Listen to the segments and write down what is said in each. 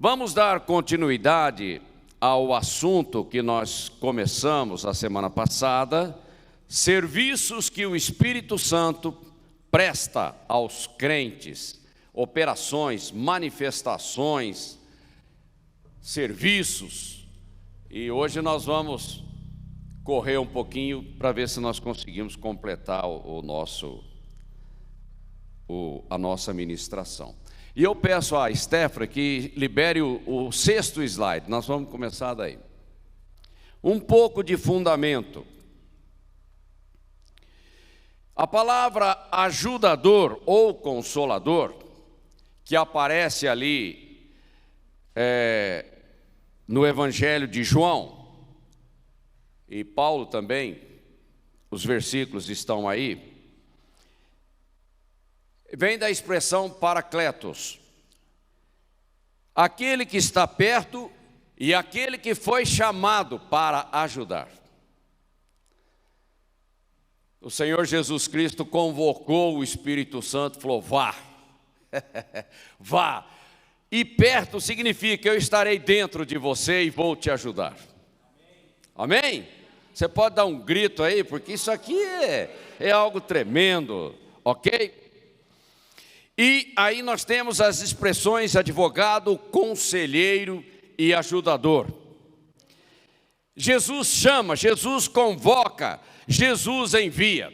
Vamos dar continuidade ao assunto que nós começamos a semana passada, serviços que o Espírito Santo presta aos crentes, operações, manifestações, serviços. E hoje nós vamos correr um pouquinho para ver se nós conseguimos completar a nossa ministração. E eu peço a Stephanie que libere o sexto slide. Nós vamos começar daí. Um pouco de fundamento. A palavra ajudador ou consolador, que aparece ali no Evangelho de João, e Paulo também, os versículos estão aí, vem da expressão paracletos, aquele que está perto e aquele que foi chamado para ajudar. O Senhor Jesus Cristo convocou o Espírito Santo e falou: vá, vá. E perto significa: eu estarei dentro de você e vou te ajudar. Amém? Você pode dar um grito aí, porque isso aqui é algo tremendo, ok? E aí nós temos as expressões advogado, conselheiro e ajudador. Jesus chama, Jesus convoca, Jesus envia.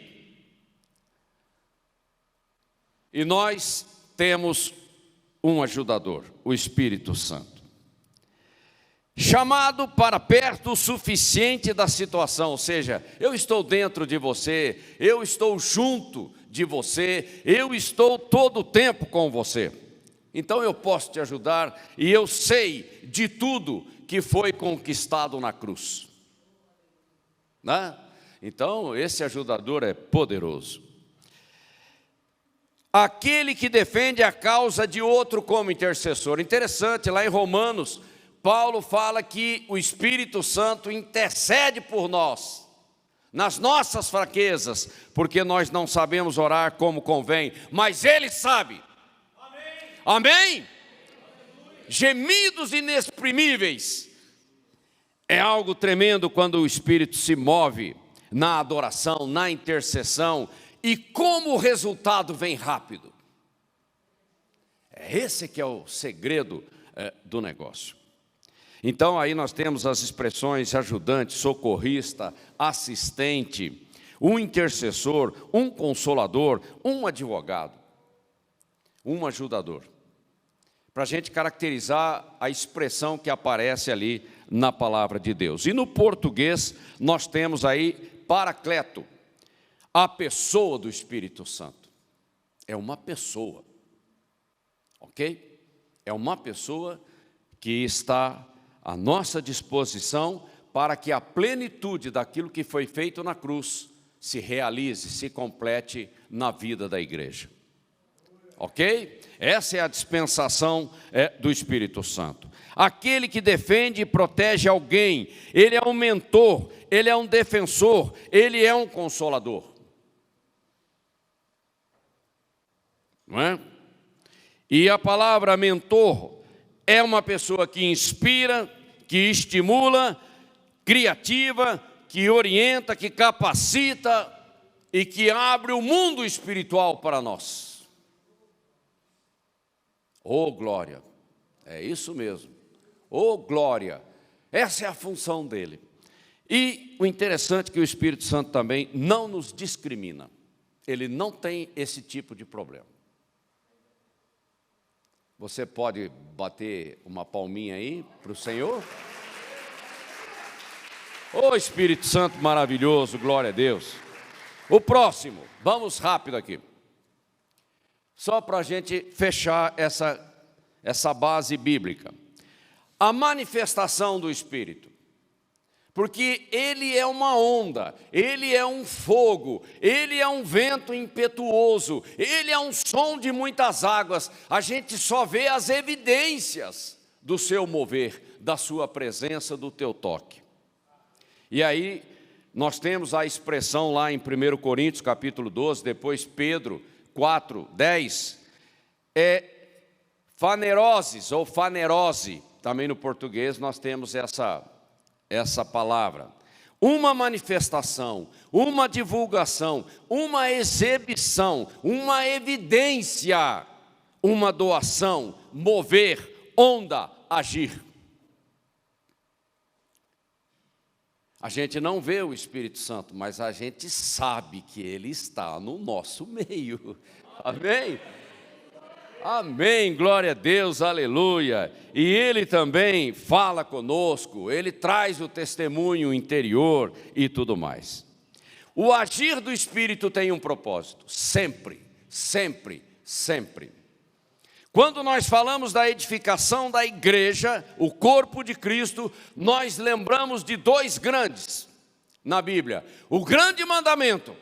E nós temos um ajudador, o Espírito Santo. Chamado para perto o suficiente da situação, ou seja, eu estou dentro de você, eu estou junto de você, eu estou todo o tempo com você. Então eu posso te ajudar e eu sei de tudo que foi conquistado na cruz, né? Então esse ajudador é poderoso. Aquele que defende a causa de outro como intercessor. Interessante, lá em Romanos, Paulo fala que o Espírito Santo intercede por nós, nas nossas fraquezas, porque nós não sabemos orar como convém, mas Ele sabe. Amém? Amém? Gemidos inexprimíveis. É algo tremendo quando o Espírito se move na adoração, na intercessão, e como o resultado vem rápido. Esse que é o segredo do negócio. Então aí nós temos as expressões ajudante, socorrista, assistente, um intercessor, um consolador, um advogado, um ajudador. Para a gente caracterizar a expressão que aparece ali na palavra de Deus. E no português nós temos aí paracleto, a pessoa do Espírito Santo. É uma pessoa, ok? É uma pessoa que está à nossa disposição para que a plenitude daquilo que foi feito na cruz se realize, se complete na vida da igreja. Ok? Essa é a dispensação do Espírito Santo. Aquele que defende e protege alguém, ele é um mentor, ele é um defensor, ele é um consolador. Não é? E a palavra mentor é uma pessoa que inspira, que estimula, criativa, que orienta, que capacita e que abre o mundo espiritual para nós. Oh, glória! É isso mesmo. Oh, glória! Essa é a função dele. E o interessante é que o Espírito Santo também não nos discrimina. Ele não tem esse tipo de problema. Você pode bater uma palminha aí para o Senhor? Ô Espírito Santo maravilhoso, glória a Deus. O próximo, vamos rápido aqui. Só para a gente fechar essa base bíblica. A manifestação do Espírito. Porque ele é uma onda, ele é um fogo, ele é um vento impetuoso, ele é um som de muitas águas. A gente só vê as evidências do seu mover, da sua presença, do teu toque. E aí nós temos a expressão lá em 1 Coríntios capítulo 12, depois Pedro 4, 10, Faneroses ou fanerose, também no português nós temos essa palavra. Uma manifestação, uma divulgação, uma exibição, uma evidência, uma doação, mover, onda, agir. A gente não vê o Espírito Santo, mas a gente sabe que Ele está no nosso meio. Amém? Amém, glória a Deus, aleluia. E Ele também fala conosco, Ele traz o testemunho interior e tudo mais. O agir do Espírito tem um propósito, sempre, sempre, sempre. Quando nós falamos da edificação da igreja, o corpo de Cristo, nós lembramos de dois grandes na Bíblia. O grande mandamento,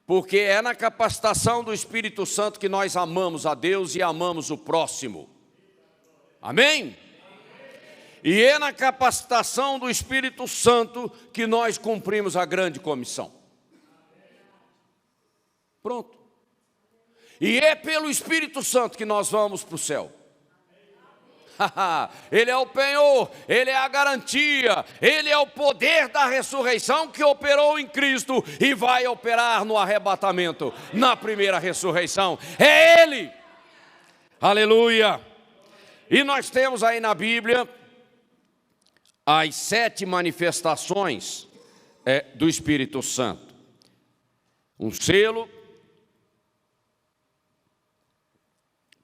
porque é na capacitação do Espírito Santo que nós amamos a Deus e amamos o próximo. Amém? E é na capacitação do Espírito Santo que nós cumprimos a grande comissão. Pronto. E é pelo Espírito Santo que nós vamos para o céu. Ele é o penhor, Ele é a garantia, Ele é o poder da ressurreição que operou em Cristo e vai operar no arrebatamento, na primeira ressurreição. É Ele. Aleluia. E nós temos aí na Bíblia as 7 manifestações do Espírito Santo. Um selo,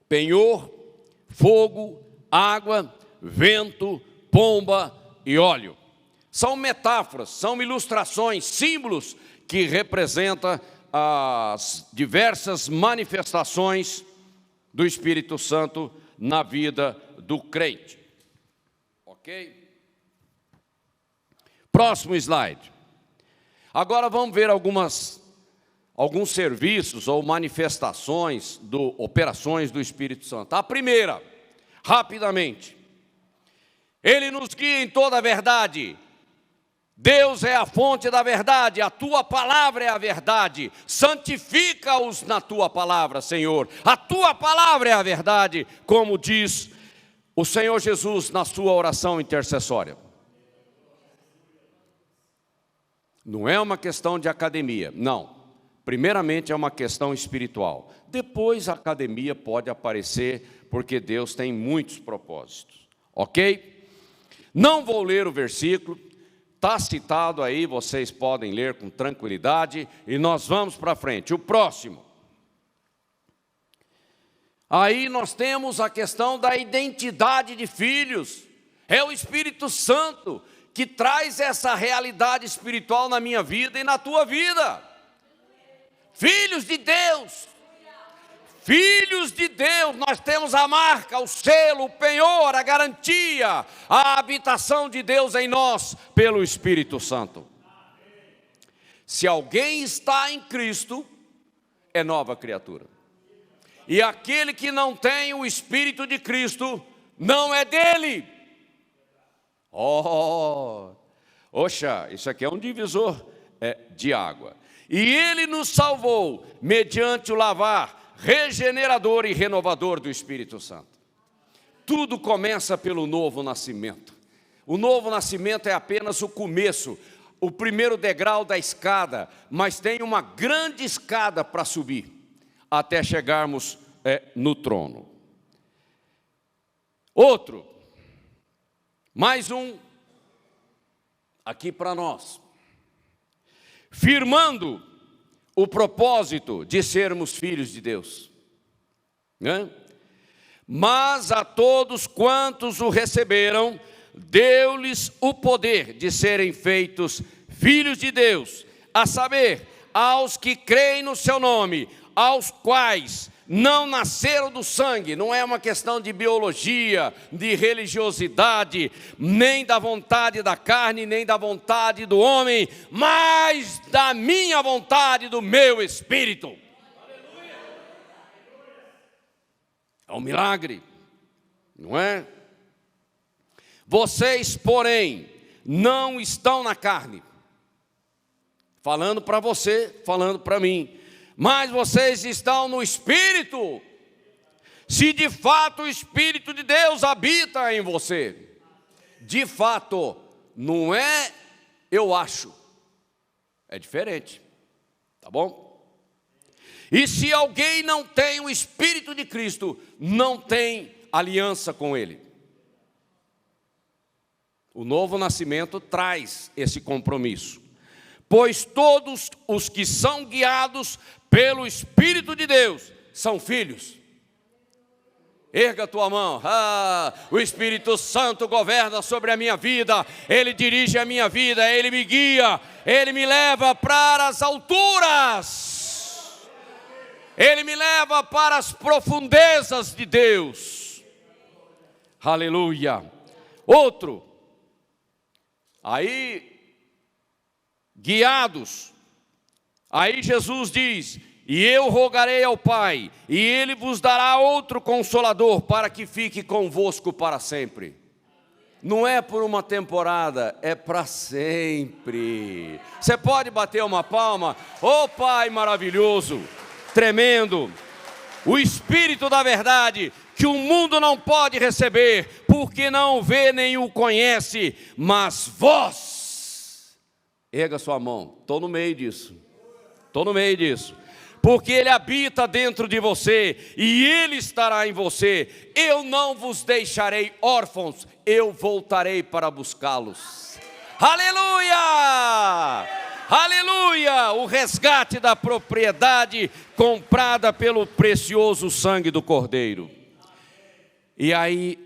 penhor, fogo, água, vento, pomba e óleo. São metáforas, são ilustrações, símbolos que representam as diversas manifestações do Espírito Santo na vida do crente. Ok? Próximo slide. Agora vamos ver alguns serviços ou manifestações, operações do Espírito Santo. A primeira, rapidamente, Ele nos guia em toda a verdade. Deus é a fonte da verdade, a Tua palavra é a verdade. Santifica-os na Tua palavra, Senhor. A Tua palavra é a verdade, como diz o Senhor Jesus na sua oração intercessória. Não é uma questão de academia, não. Primeiramente é uma questão espiritual. Depois a academia pode aparecer, porque Deus tem muitos propósitos. Ok? Não vou ler o versículo, está citado aí, vocês podem ler com tranquilidade, e nós vamos para frente. O próximo. Aí nós temos a questão da identidade de filhos. É o Espírito Santo que traz essa realidade espiritual na minha vida e na tua vida. Filhos de Deus. Filhos de Deus, nós temos a marca, o selo, o penhor, a garantia, a habitação de Deus em nós pelo Espírito Santo. Se alguém está em Cristo, é nova criatura. E aquele que não tem o Espírito de Cristo, não é dele. Oxa, isso aqui é um divisor de água. E Ele nos salvou mediante o lavar regenerador e renovador do Espírito Santo. Tudo começa pelo novo nascimento. O novo nascimento é apenas o começo, o primeiro degrau da escada, mas tem uma grande escada para subir, até chegarmos no trono. Outro, mais um, aqui para nós. Firmando o propósito de sermos filhos de Deus, né? Mas a todos quantos o receberam, deu-lhes o poder de serem feitos filhos de Deus, a saber, aos que creem no seu nome, aos quais não nasceram do sangue, não é uma questão de biologia, de religiosidade, nem da vontade da carne, nem da vontade do homem, mas da minha vontade, do meu espírito. É um milagre, não é? Vocês, porém, não estão na carne. Falando para você, falando para mim. Mas vocês estão no Espírito, se de fato o Espírito de Deus habita em você. De fato, não é eu acho, é diferente, tá bom? E se alguém não tem o Espírito de Cristo, não tem aliança com Ele. O novo nascimento traz esse compromisso. Pois todos os que são guiados pelo Espírito de Deus são filhos. Erga a tua mão. O Espírito Santo governa sobre a minha vida, Ele dirige a minha vida, Ele me guia, Ele me leva para as alturas, Ele me leva para as profundezas de Deus. Aleluia. Outro, aí, guiados, aí Jesus diz: e eu rogarei ao Pai, e Ele vos dará outro Consolador, para que fique convosco para sempre. Não é por uma temporada, é para sempre. Você pode bater uma palma? Ô Pai maravilhoso, tremendo, o Espírito da verdade, que o mundo não pode receber, porque não o vê nem o conhece, mas vós, erga sua mão, estou no meio disso, porque Ele habita dentro de você, e Ele estará em você. Eu não vos deixarei órfãos, eu voltarei para buscá-los. Aleluia! Aleluia! O resgate da propriedade comprada pelo precioso sangue do Cordeiro. E aí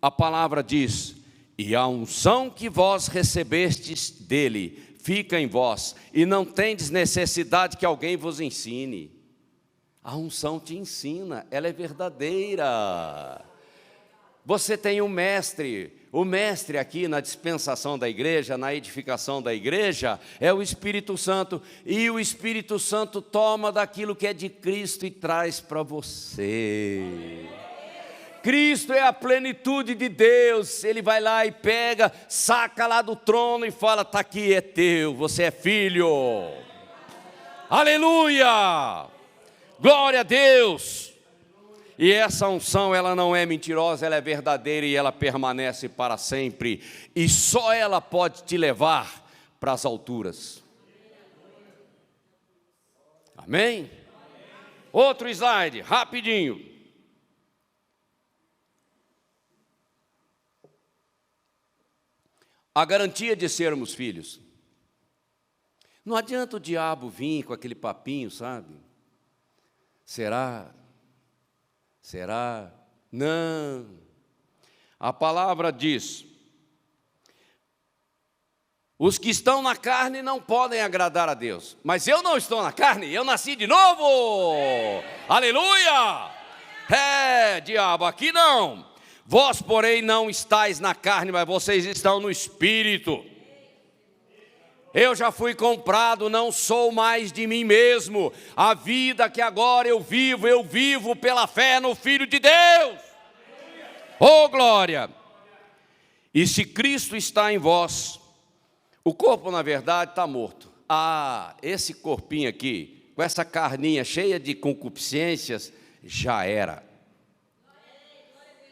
a palavra diz: e a unção que vós recebestes dele fica em vós, e não tendes necessidade que alguém vos ensine. A unção te ensina, ela é verdadeira. Você tem um mestre, o mestre aqui na dispensação da igreja, na edificação da igreja, é o Espírito Santo, e o Espírito Santo toma daquilo que é de Cristo e traz para você. Cristo é a plenitude de Deus. Ele vai lá e pega, saca lá do trono e fala: está aqui, é teu, você é filho. Aleluia, glória a Deus. E essa unção, ela não é mentirosa, ela é verdadeira, e ela permanece para sempre, e só ela pode te levar para as alturas. Amém? Outro slide, rapidinho. A garantia de sermos filhos. Não adianta o diabo vir com aquele papinho, sabe? Será? Será? Não. A palavra diz: os que estão na carne não podem agradar a Deus. Mas eu não estou na carne, eu nasci de novo. Aleluia! Diabo, aqui não. Vós, porém, não estáis na carne, mas vocês estão no Espírito. Eu já fui comprado, não sou mais de mim mesmo. A vida que agora eu vivo pela fé no Filho de Deus. Oh, glória! E se Cristo está em vós, o corpo, na verdade, está morto. Esse corpinho aqui, com essa carninha cheia de concupiscências, já era.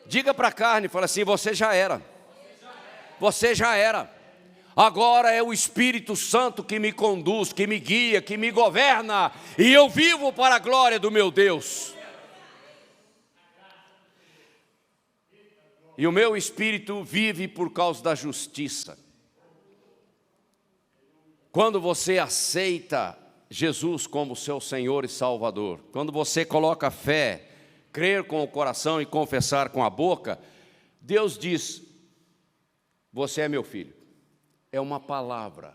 Diga para a carne, fala assim: você já era. Você já era. Agora é o Espírito Santo que me conduz, que me guia, que me governa, e eu vivo para a glória do meu Deus. E o meu espírito vive por causa da justiça. Quando você aceita Jesus como seu Senhor e Salvador, quando você coloca fé, crer com o coração e confessar com a boca, Deus diz: você é meu filho. É uma palavra.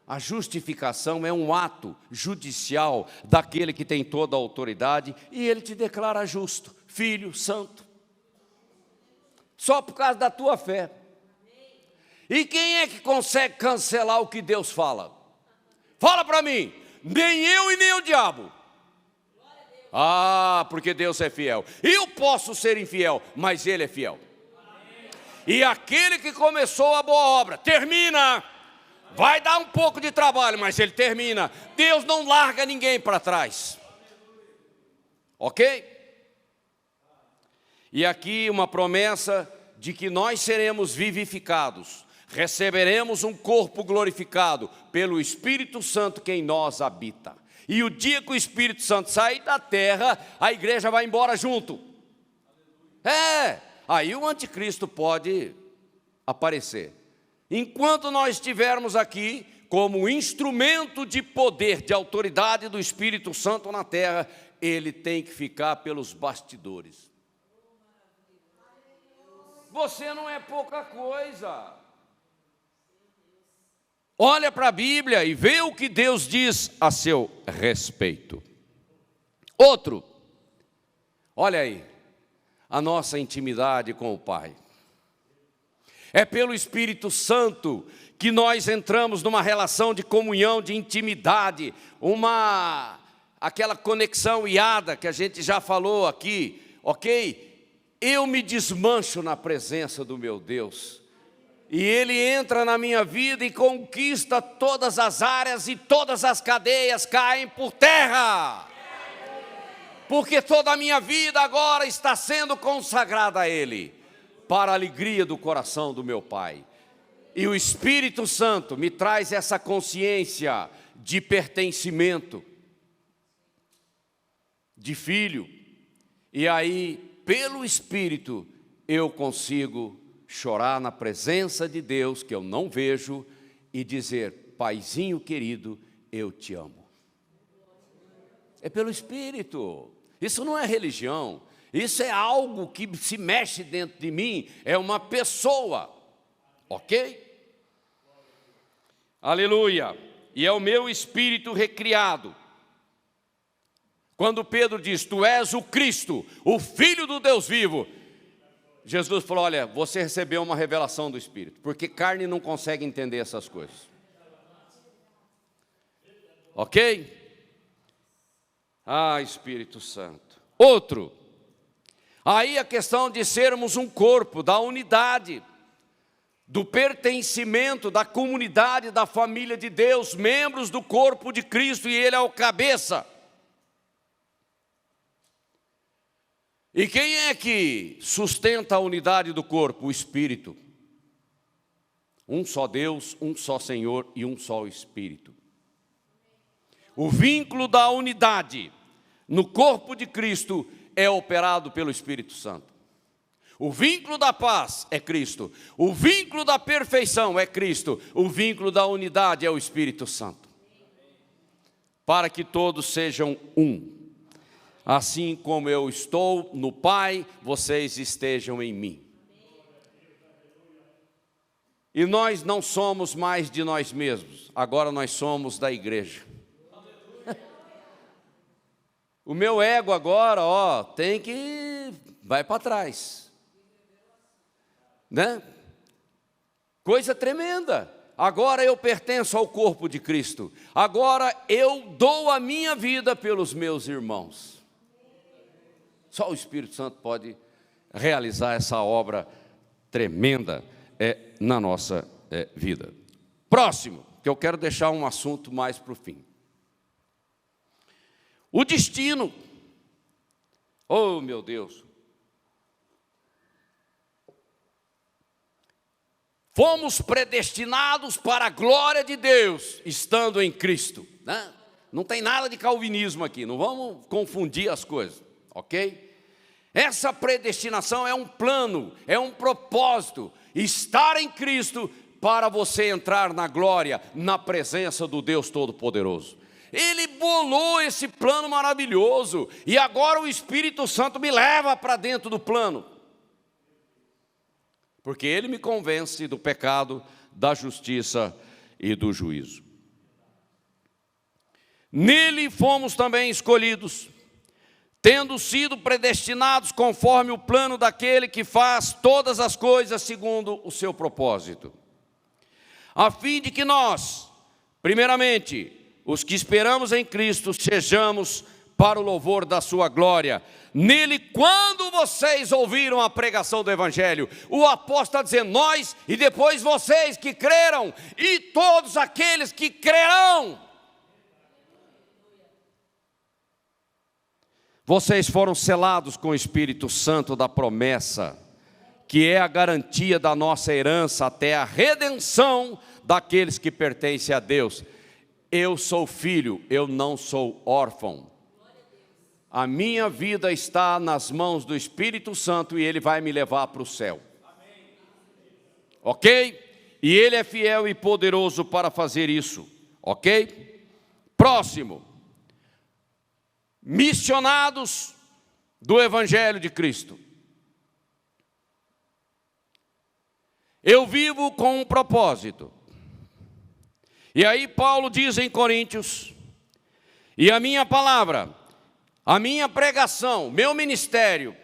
A justificação é um ato judicial daquele que tem toda a autoridade, e Ele te declara justo, filho, santo, só por causa da tua fé. E quem é que consegue cancelar o que Deus fala? Fala para mim. Nem eu e nem o diabo. Porque Deus é fiel. Eu posso ser infiel, mas Ele é fiel. E aquele que começou a boa obra, termina. Vai dar um pouco de trabalho, mas Ele termina. Deus não larga ninguém para trás. Ok? E aqui uma promessa de que nós seremos vivificados, receberemos um corpo glorificado pelo Espírito Santo que em nós habita. E o dia que o Espírito Santo sair da terra, a igreja vai embora junto. Aí o anticristo pode aparecer. Enquanto nós estivermos aqui, como instrumento de poder, de autoridade do Espírito Santo na terra, ele tem que ficar pelos bastidores. Você não é pouca coisa. Olha para a Bíblia e vê o que Deus diz a seu respeito. Outro, olha aí, a nossa intimidade com o Pai. É pelo Espírito Santo que nós entramos numa relação de comunhão, de intimidade, aquela conexão iada que a gente já falou aqui, ok? Eu me desmancho na presença do meu Deus. E Ele entra na minha vida e conquista todas as áreas e todas as cadeias caem por terra. Porque toda a minha vida agora está sendo consagrada a Ele, para a alegria do coração do meu Pai. E o Espírito Santo me traz essa consciência de pertencimento, de filho. E aí, pelo Espírito, eu consigo chorar na presença de Deus, que eu não vejo, e dizer: Paizinho querido, eu te amo. É pelo Espírito. Isso não é religião. Isso é algo que se mexe dentro de mim, é uma pessoa, ok? Aleluia! E é o meu espírito recriado. Quando Pedro diz: tu és o Cristo, o Filho do Deus vivo, Jesus falou: olha, você recebeu uma revelação do Espírito, porque carne não consegue entender essas coisas. Ok? Espírito Santo. Outro. Aí a questão de sermos um corpo, da unidade, do pertencimento, da comunidade, da família de Deus, membros do corpo de Cristo, e Ele é o cabeça. E quem é que sustenta a unidade do corpo? O Espírito. Um só Deus, um só Senhor e um só Espírito. O vínculo da unidade no corpo de Cristo é operado pelo Espírito Santo. O vínculo da paz é Cristo. O vínculo da perfeição é Cristo. O vínculo da unidade é o Espírito Santo. Para que todos sejam um. Assim como eu estou no Pai, vocês estejam em mim. E nós não somos mais de nós mesmos. Agora nós somos da igreja. O meu ego agora, vai para trás, né? Coisa tremenda. Agora eu pertenço ao corpo de Cristo. Agora eu dou a minha vida pelos meus irmãos. Só o Espírito Santo pode realizar essa obra tremenda na nossa vida. Próximo, que eu quero deixar um assunto mais para o fim. O destino. Oh, meu Deus. Fomos predestinados para a glória de Deus, estando em Cristo, né? Não tem nada de calvinismo aqui, não vamos confundir as coisas, ok? Essa predestinação é um plano, é um propósito, estar em Cristo para você entrar na glória, na presença do Deus Todo-Poderoso. Ele bolou esse plano maravilhoso, e agora o Espírito Santo me leva para dentro do plano. Porque Ele me convence do pecado, da justiça e do juízo. Nele fomos também escolhidos, tendo sido predestinados conforme o plano daquele que faz todas as coisas segundo o seu propósito, a fim de que nós, primeiramente, os que esperamos em Cristo, sejamos para o louvor da sua glória. Nele, quando vocês ouviram a pregação do Evangelho, o apóstolo está dizendo nós, e depois vocês que creram, e todos aqueles que crerão. Vocês foram selados com o Espírito Santo da promessa, que é a garantia da nossa herança até a redenção daqueles que pertencem a Deus. Eu sou filho, eu não sou órfão. A minha vida está nas mãos do Espírito Santo e Ele vai me levar para o céu. Ok? E Ele é fiel e poderoso para fazer isso. Ok? Próximo. Missionados do Evangelho de Cristo. Eu vivo com um propósito. E aí Paulo diz em Coríntios: e a minha palavra, a minha pregação, meu ministério,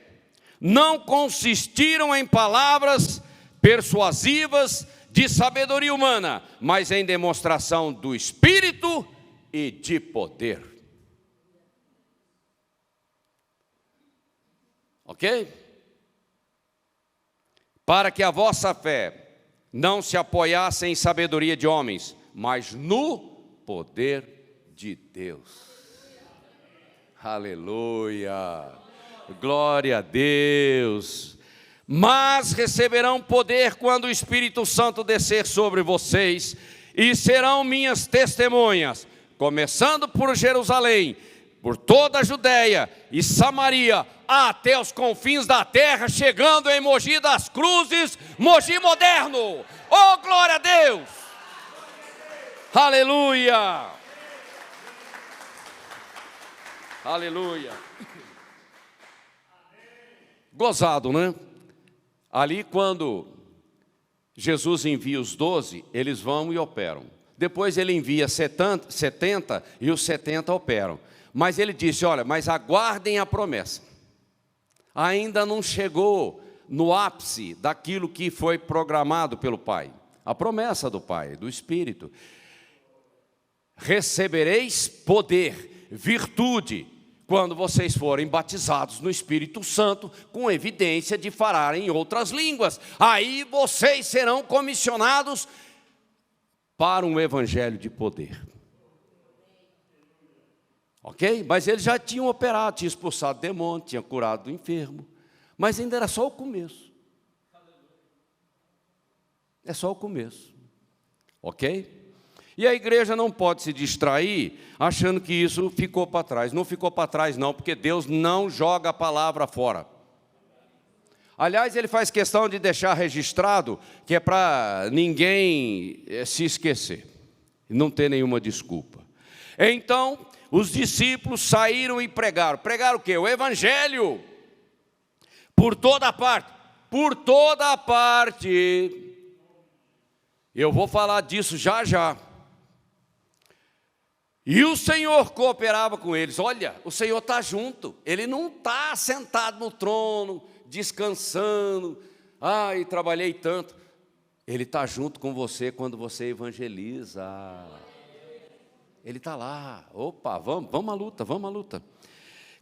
não consistiram em palavras persuasivas de sabedoria humana, mas em demonstração do Espírito e de poder. Ok? Para que a vossa fé não se apoiasse em sabedoria de homens, mas no poder de Deus. Aleluia! Glória a Deus! Mas receberão poder quando o Espírito Santo descer sobre vocês, e serão minhas testemunhas, começando por Jerusalém, por toda a Judéia e Samaria, até os confins da terra, chegando em Mogi das Cruzes, Mogi moderno. Oh, glória a Deus! Aleluia! Aleluia! Gozado, né? Ali quando Jesus envia os 12, eles vão e operam. Depois ele envia 70 e os 70 operam. Mas ele disse, olha, mas aguardem a promessa. Ainda não chegou no ápice daquilo que foi programado pelo Pai. A promessa do Pai, do Espírito. Recebereis poder, virtude, quando vocês forem batizados no Espírito Santo, com evidência de falar em outras línguas. Aí vocês serão comissionados para um evangelho de poder. Ok? Mas eles já tinham operado, tinham expulsado demônio, tinham curado o enfermo. Mas ainda era só o começo. É só o começo. Ok? E a igreja não pode se distrair achando que isso ficou para trás. Não ficou para trás não, porque Deus não joga a palavra fora. Aliás, Ele faz questão de deixar registrado que é para ninguém se esquecer. E não ter nenhuma desculpa. Então, os discípulos saíram e pregaram. Pregaram o quê? O Evangelho. Por toda parte. Por toda parte. Eu vou falar disso já já. E o Senhor cooperava com eles. Olha, o Senhor está junto. Ele não está sentado no trono, descansando. Ai, trabalhei tanto. Ele está junto com você quando você evangeliza. Ele está lá. Opa, vamos à luta, vamos à luta.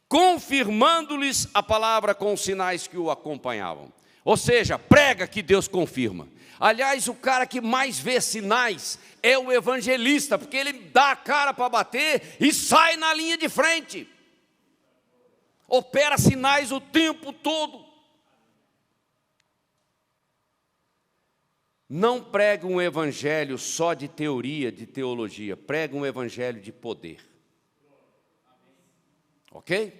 Confirmando-lhes a palavra com os sinais que o acompanhavam. Ou seja, prega que Deus confirma. Aliás, o cara que mais vê sinais é o evangelista, porque ele dá a cara para bater e sai na linha de frente. Opera sinais o tempo todo. Não prega um evangelho só de teoria, de teologia. Prega um evangelho de poder. Ok?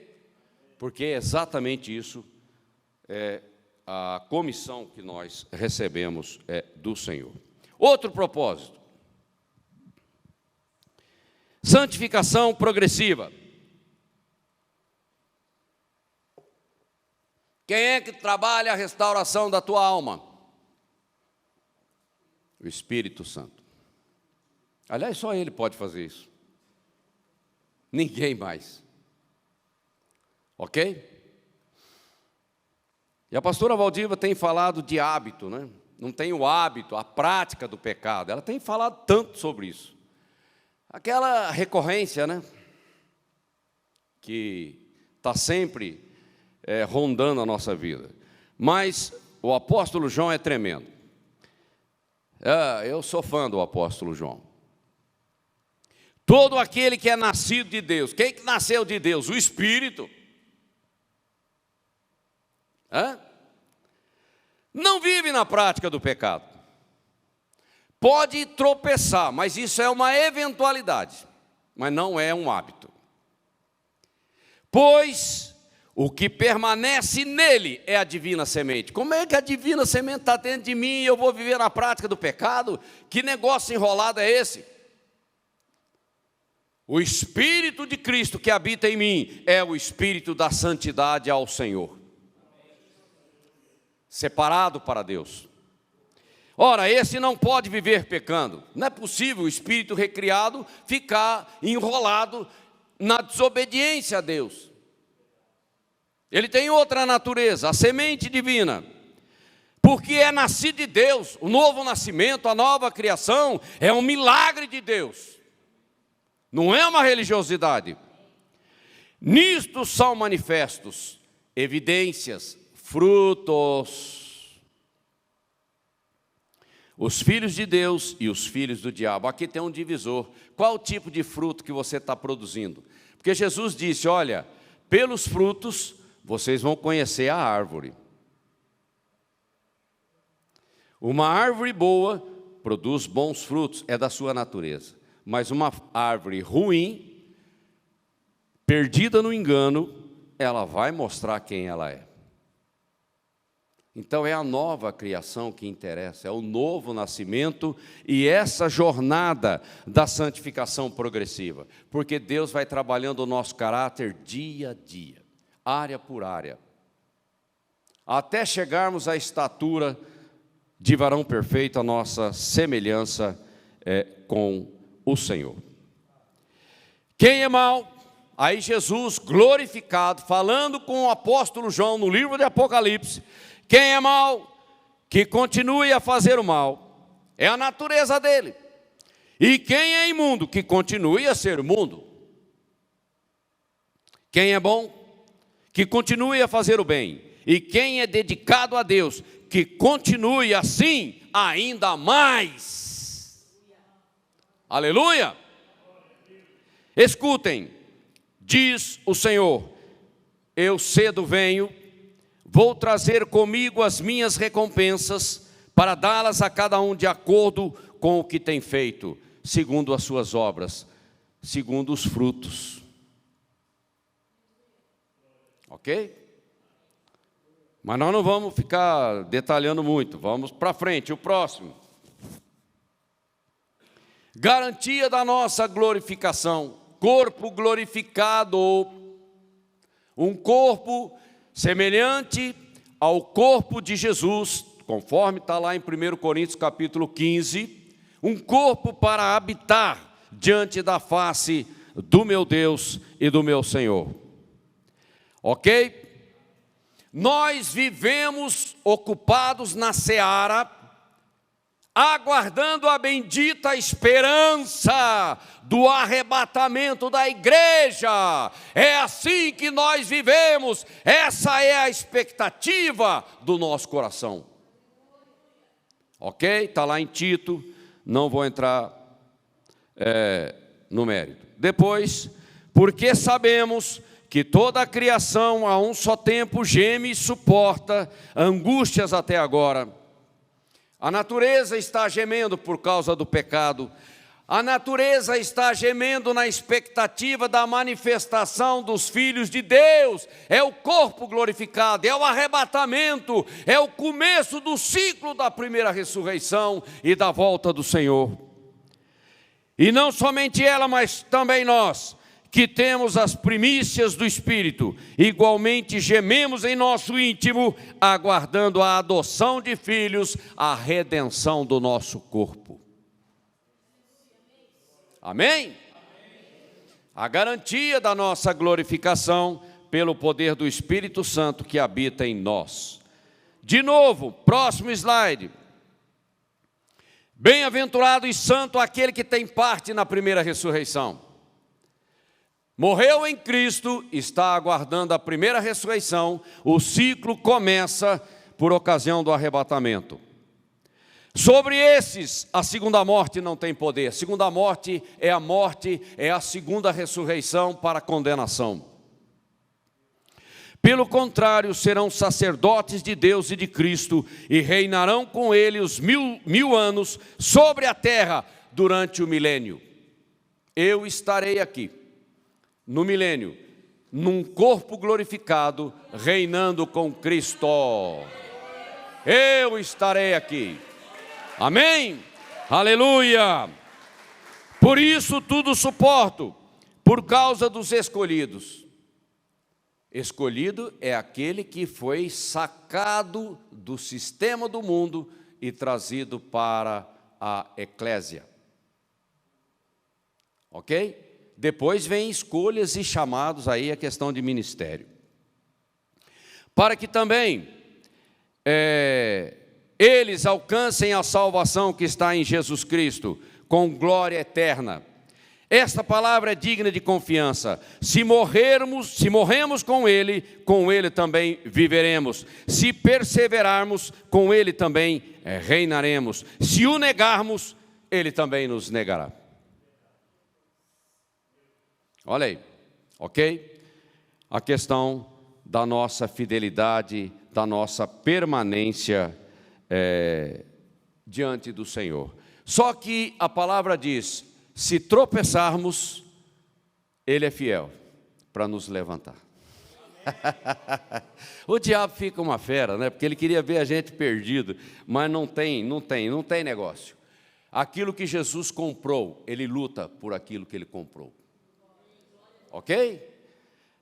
Porque é exatamente isso a comissão que nós recebemos do Senhor. Outro propósito. Santificação progressiva. Quem é que trabalha a restauração da tua alma? O Espírito Santo. Aliás, só Ele pode fazer isso. Ninguém mais. Ok? E a pastora Valdiva tem falado de hábito, né? Não tem o hábito, a prática do pecado. Ela tem falado tanto sobre isso. Aquela recorrência, né? Que está sempre rondando a nossa vida. Mas o apóstolo João é tremendo. Eu sou fã do apóstolo João. Todo aquele que é nascido de Deus. Quem que nasceu de Deus? O Espírito. não vive na prática do pecado. Pode tropeçar, mas isso é uma eventualidade, mas não é um hábito. Pois o que permanece nele é a divina semente. Como é que a divina semente está dentro de mim e eu vou viver na prática do pecado? Que negócio enrolado é esse? O Espírito de Cristo que habita em mim é o Espírito da santidade ao Senhor. Separado para Deus. Ora, esse não pode viver pecando. Não é possível o espírito recriado ficar enrolado na desobediência a Deus. Ele tem outra natureza, a semente divina. Porque é nascido de Deus. O novo nascimento, a nova criação é um milagre de Deus. Não é uma religiosidade. Nisto são manifestos evidências, frutos. Os filhos de Deus e os filhos do diabo. Aqui tem um divisor. Qual o tipo de fruto que você está produzindo? Porque Jesus disse, olha, pelos frutos vocês vão conhecer a árvore. Uma árvore boa produz bons frutos, é da sua natureza. Mas uma árvore ruim, perdida no engano, ela vai mostrar quem ela é. Então é a nova criação que interessa, é o novo nascimento e essa jornada da santificação progressiva. Porque Deus vai trabalhando o nosso caráter dia a dia, área por área, até chegarmos à estatura de varão perfeito, a nossa semelhança com o Senhor. Quem é mau? Aí Jesus glorificado, falando com o apóstolo João no livro de Apocalipse, quem é mau, que continue a fazer o mal, é a natureza dele. E quem é imundo, que continue a ser imundo. Quem é bom, que continue a fazer o bem. E quem é dedicado a Deus, que continue assim ainda mais. Aleluia! Escutem, diz o Senhor, eu cedo venho, vou trazer comigo as minhas recompensas, para dá-las a cada um de acordo com o que tem feito, segundo as suas obras, segundo os frutos. Ok? Mas nós não vamos ficar detalhando muito, vamos para frente, o próximo. Garantia da nossa glorificação, corpo glorificado, um corpo semelhante ao corpo de Jesus, conforme está lá em 1 Coríntios capítulo 15, um corpo para habitar diante da face do meu Deus e do meu Senhor. Ok? Nós vivemos ocupados na seara, aguardando a bendita esperança do arrebatamento da igreja. É assim que nós vivemos, essa é a expectativa do nosso coração. Ok? Está lá em Tito, não vou entrar no mérito. Depois, porque sabemos que toda a criação a um só tempo geme e suporta angústias até agora. A natureza está gemendo por causa do pecado. A natureza está gemendo na expectativa da manifestação dos filhos de Deus. É o corpo glorificado, é o arrebatamento, é o começo do ciclo da primeira ressurreição e da volta do Senhor. E não somente ela, mas também nós, que temos as primícias do Espírito, igualmente gememos em nosso íntimo, aguardando a adoção de filhos, a redenção do nosso corpo. Amém? A garantia da nossa glorificação pelo poder do Espírito Santo que habita em nós. De novo, próximo slide. Bem-aventurado e santo aquele que tem parte na primeira ressurreição. Morreu em Cristo, está aguardando a primeira ressurreição, o ciclo começa por ocasião do arrebatamento. Sobre esses, a segunda morte não tem poder. A segunda morte, é a segunda ressurreição para a condenação. Pelo contrário, serão sacerdotes de Deus e de Cristo, e reinarão com ele os mil anos sobre a terra durante o milênio. Eu estarei aqui, no milênio, num corpo glorificado, reinando com Cristo. Eu estarei aqui. Amém? Aleluia! Por isso tudo suporto, por causa dos escolhidos. Escolhido é aquele que foi sacado do sistema do mundo e trazido para a eclésia. Ok? Depois vem escolhas e chamados, aí a questão de ministério. Para que também eles alcancem a salvação que está em Jesus Cristo, com glória eterna. Esta palavra é digna de confiança. Se morremos com Ele também viveremos. Se perseverarmos, com Ele também reinaremos. Se o negarmos, Ele também nos negará. Olha aí, ok? A questão da nossa fidelidade, da nossa permanência diante do Senhor. Só que a palavra diz: se tropeçarmos, Ele é fiel para nos levantar. O diabo fica uma fera, né? Porque ele queria ver a gente perdido, mas não tem negócio. Aquilo que Jesus comprou, Ele luta por aquilo que Ele comprou. Ok?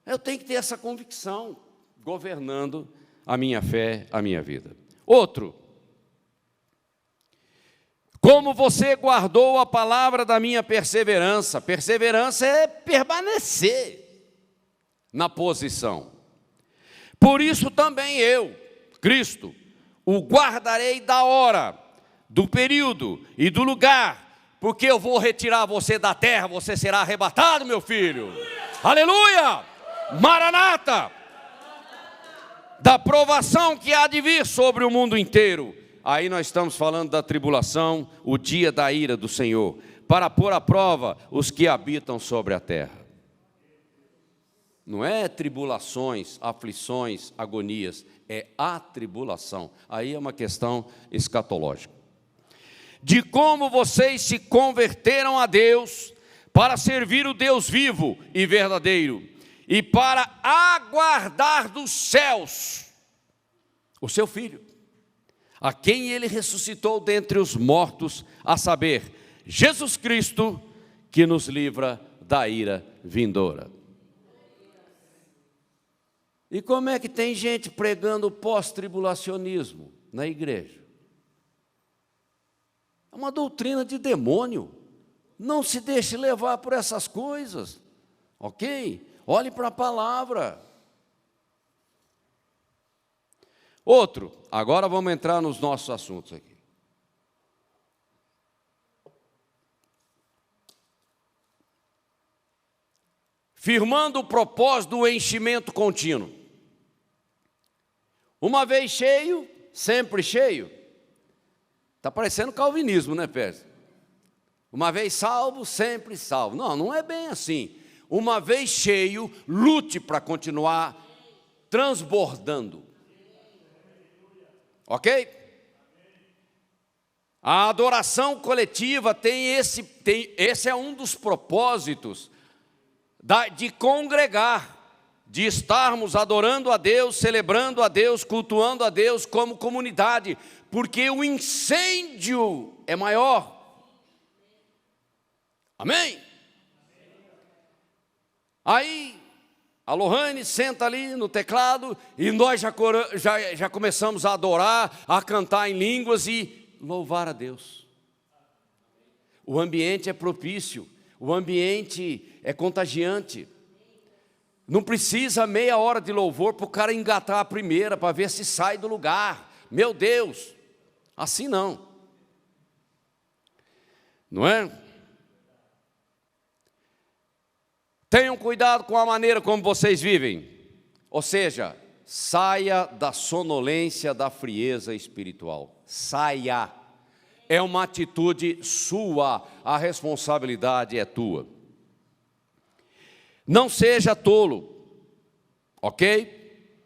Eu tenho que ter essa convicção, governando a minha fé, a minha vida. Outro. Como você guardou a palavra da minha perseverança. Perseverança é permanecer na posição. Por isso também eu, Cristo, o guardarei da hora, do período e do lugar, porque eu vou retirar você da terra, você será arrebatado, meu filho. Aleluia! Maranata! Da provação que há de vir sobre o mundo inteiro. Aí nós estamos falando da tribulação, o dia da ira do Senhor, para pôr à prova os que habitam sobre a terra. Não é tribulações, aflições, agonias, é a tribulação. Aí é uma questão escatológica. De como vocês se converteram a Deus para servir o Deus vivo e verdadeiro, e para aguardar dos céus o seu Filho, a quem Ele ressuscitou dentre os mortos, a saber, Jesus Cristo, que nos livra da ira vindoura. E como é que tem gente pregando pós-tribulacionismo na igreja? É uma doutrina de demônio. Não se deixe levar por essas coisas, ok? Olhe para a palavra. Outro, agora vamos entrar nos nossos assuntos aqui. Firmando o propósito do enchimento contínuo. Uma vez cheio, sempre cheio. Está parecendo calvinismo, né, Pérez? Uma vez salvo, sempre salvo. Não, não é bem assim. Uma vez cheio, lute para continuar transbordando. Ok? A adoração coletiva esse é um dos propósitos de congregar, de estarmos adorando a Deus, celebrando a Deus, cultuando a Deus como comunidade, porque o incêndio é maior. Amém? Aí, a Lohane senta ali no teclado e nós já começamos a adorar, a cantar em línguas e louvar a Deus. O ambiente é propício, o ambiente é contagiante. Não precisa meia hora de louvor para o cara engatar a primeira, para ver se sai do lugar. Meu Deus, assim não. Não é? Tenham cuidado com a maneira como vocês vivem. Ou seja, saia da sonolência, da frieza espiritual. Saia. É uma atitude sua, a responsabilidade é tua. Não seja tolo, ok?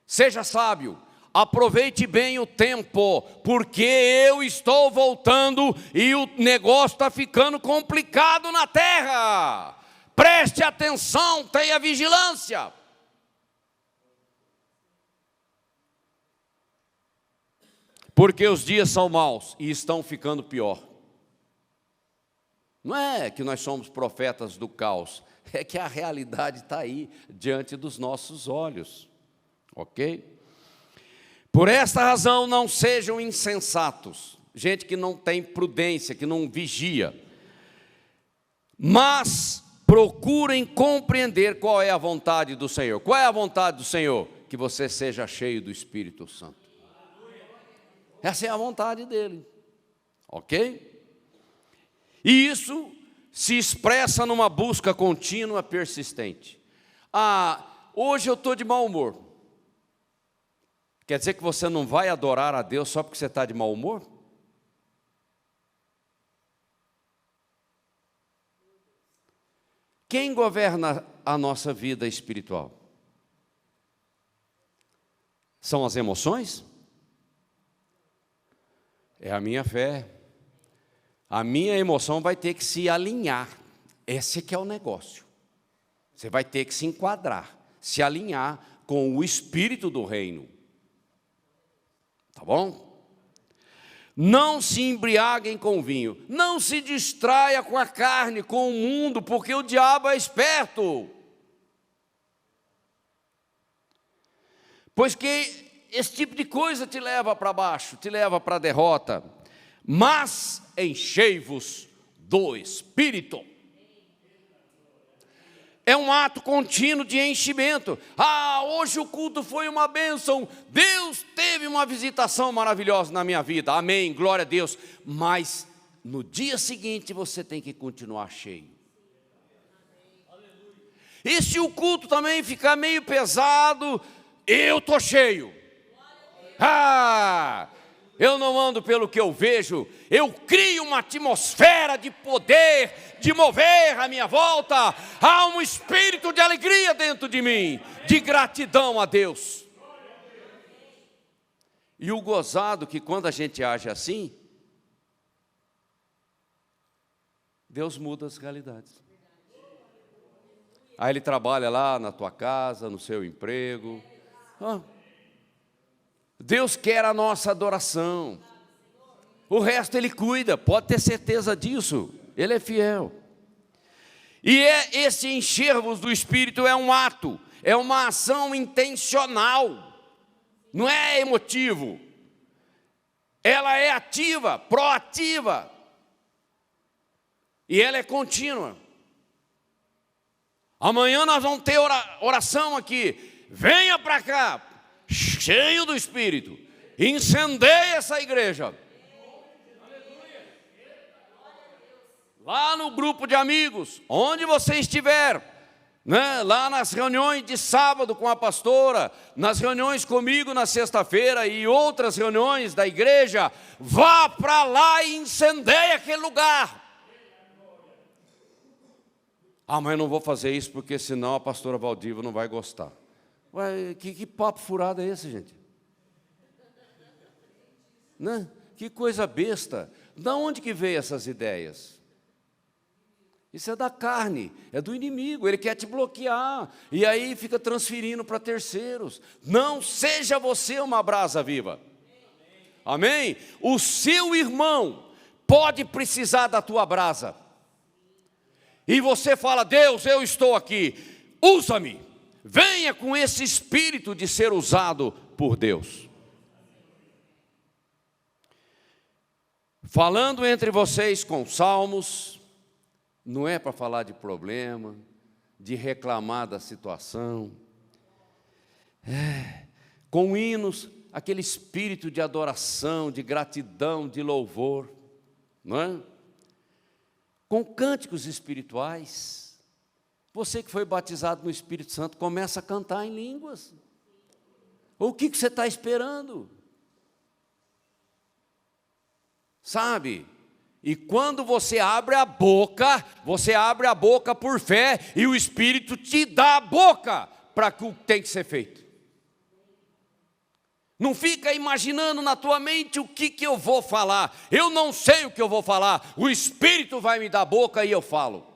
Seja sábio, aproveite bem o tempo, porque eu estou voltando e o negócio está ficando complicado na terra. Preste atenção, tenha vigilância. Porque os dias são maus e estão ficando pior. Não é que nós somos profetas do caos, é que a realidade está aí, diante dos nossos olhos. Ok? Por esta razão, não sejam insensatos, gente que não tem prudência, que não vigia, mas procurem compreender qual é a vontade do Senhor. Qual é a vontade do Senhor? Que você seja cheio do Espírito Santo. Essa é a vontade dele, ok? E isso se expressa numa busca contínua, persistente. Hoje eu estou de mau humor. Quer dizer que você não vai adorar a Deus só porque você está de mau humor? Quem governa a nossa vida espiritual? São as emoções? É a minha fé. A minha emoção vai ter que se alinhar. Esse que é o negócio. Você vai ter que se enquadrar, se alinhar com o espírito do reino. Tá bom? Não se embriaguem com vinho. Não se distraia com a carne, com o mundo, porque o diabo é esperto. Pois que esse tipo de coisa te leva para baixo, te leva para a derrota. Mas enchei-vos do Espírito. É um ato contínuo de enchimento. Hoje o culto foi uma bênção. Deus teve uma visitação maravilhosa na minha vida. Amém, glória a Deus. Mas no dia seguinte você tem que continuar cheio. E se o culto também ficar meio pesado, eu estou cheio. Eu não ando pelo que eu vejo, eu crio uma atmosfera de poder, de mover à minha volta. Há um espírito de alegria dentro de mim, de gratidão a Deus. E o gozado que quando a gente age assim, Deus muda as realidades. Aí Ele trabalha lá na tua casa, no seu emprego. Deus quer a nossa adoração. O resto Ele cuida, pode ter certeza disso. Ele é fiel. E esse encher-vos do Espírito é um ato, é uma ação intencional. Não é emotivo. Ela é ativa, proativa. E ela é contínua. Amanhã nós vamos ter oração aqui. Venha para cá, cheio do Espírito, incendeie essa igreja. Lá no grupo de amigos, onde você estiver, né? Lá nas reuniões de sábado com a pastora, nas reuniões comigo na sexta-feira e outras reuniões da igreja, vá para lá e incendeie aquele lugar. Mas eu não vou fazer isso porque senão a pastora Valdiva não vai gostar. Ué, que papo furado é esse, gente? Né? Que coisa besta. Da onde que veio essas ideias? Isso é da carne, é do inimigo, ele quer te bloquear, e aí fica transferindo para terceiros. Não seja você uma brasa viva. Amém? O seu irmão pode precisar da tua brasa. E você fala: Deus, eu estou aqui, usa-me. Venha com esse espírito de ser usado por Deus. Falando entre vocês com salmos, não é para falar de problema, de reclamar da situação. Com hinos, aquele espírito de adoração, de gratidão, de louvor, não é? Com cânticos espirituais. Você que foi batizado no Espírito Santo, começa a cantar em línguas. O que você está esperando? Sabe? E quando você abre a boca por fé, e o Espírito te dá a boca para o que tem que ser feito. Não fica imaginando na tua mente o que eu vou falar. Eu não sei o que eu vou falar. O Espírito vai me dar boca e eu falo.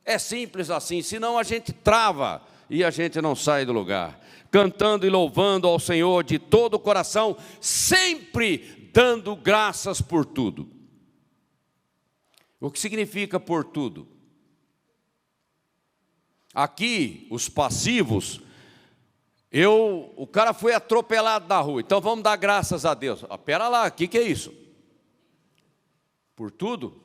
É simples assim, senão a gente trava e a gente não sai do lugar. Cantando e louvando ao Senhor de todo o coração, sempre dando graças por tudo. O que significa por tudo? Aqui, os passivos, o cara foi atropelado na rua, então vamos dar graças a Deus. Pera lá, o que é isso? Por tudo?